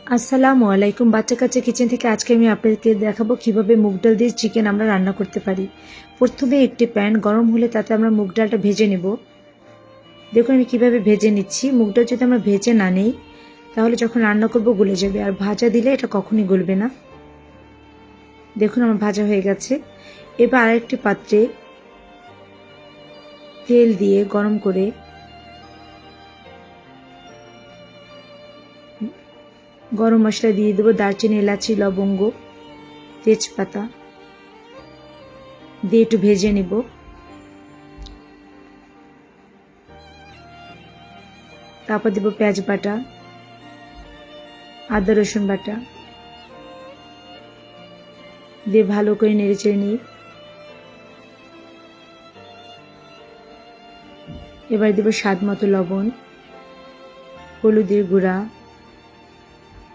আসসালামু আলাইকুম। বাচ্চা কাচ্চা কিচেন থেকে আজকে আমি আপনাদেরকে দেখাবো কিভাবে মুগ ডাল দিয়ে চিকেন আমরা রান্না করতে পারি। প্রথমে একটি প্যান গরম হলে তাতে আমরা মুগ ডালটা ভেজে নেব। দেখুন আমি কিভাবে ভেজে নিচ্ছি। মুগ ডাল যদি আমরা ভেজে না নিই তাহলে যখন রান্না করব গলে যাবে, আর ভাজা দিলে এটা কখনোই গলবে না। দেখুন আমার ভাজা হয়ে গেছে। এবার আরেকটি পাত্রে তেল দিয়ে গরম করে গরম মশলা দিয়ে দেবো, দারচিনি, এলাচি, লবঙ্গ, তেজপাতা দিয়ে একটু ভেজে নেব। তারপর দেবো পেঁয়াজ বাটা, আদা রসুন বাটা দিয়ে ভালো করে নেড়ে চেড়ে নিই। এবার দেবো স্বাদ মতো লবণ, হলুদের গুঁড়া,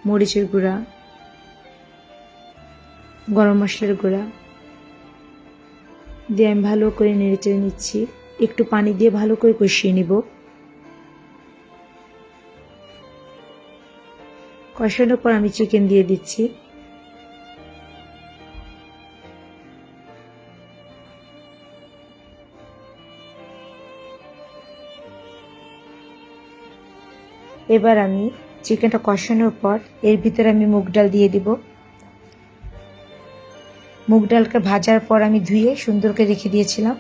মরিচের গুঁড়া, গরম মশলার গুঁড়া দিয়ে আমি ভালো করে নেড়ে চেড়ে নিচ্ছি। একটু পানি দিয়ে ভালো করে কষিয়ে নিব। কষানোর পর আমি চিকেন দিয়ে দিচ্ছি। এবার আমি চিকেনটা কষানোর পর এর ভিতরে আমি মুগ ডাল দিয়ে দিব। মুগ ডালকে ভাজার পর আমি ধুয়ে সুন্দর করে রেখে দিয়েছিলাম।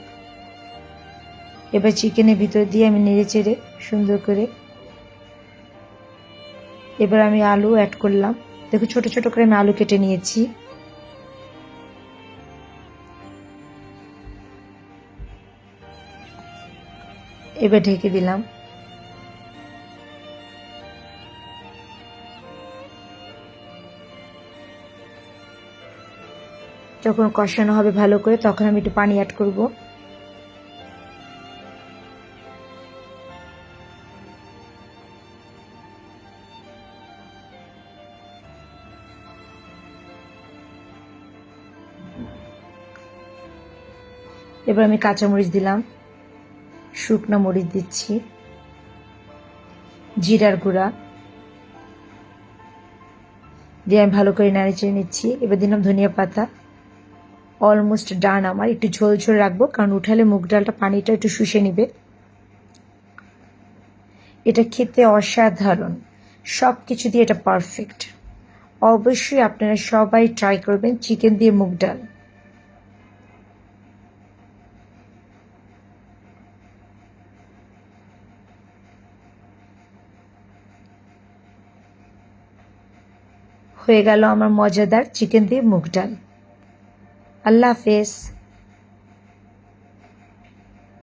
এবার চিকেনের ভিতর দিয়ে আমি নেড়ে চেড়ে সুন্দর করে এবার আমি আলু অ্যাড করলাম। দেখো ছোট ছোট করে আমি আলু কেটে নিয়েছি। এবার ঢেকে দিলাম। যখন কষানো হবে ভালো করে তখন আমি একটু পানি অ্যাড করব। এবার আমি কাঁচামরিচ দিলাম, শুকনো মরিচ দিচ্ছি, জিরার গুঁড়া দিয়ে আমি ভালো করে নাড়িয়ে চেড়ে নিচ্ছি। এবার দিলাম ধনিয়া পাতা। অলমোস্ট ডান আমার। একটু ঝোল ঝোল রাখবো কারণ উঠালে মুগ ডালটা পানিটা একটু শুষে নিবে। এটা খেতে অসাধারণ, সব কিছু দিয়ে এটা পারফেক্ট। অবশ্যই আপনারা সবাই ট্রাই করবেন চিকেন দিয়ে মুগ ডাল। হয়ে গেল আমার মজাদার চিকেন দিয়ে মুগ ডাল। আল্লাহ হাফেজ।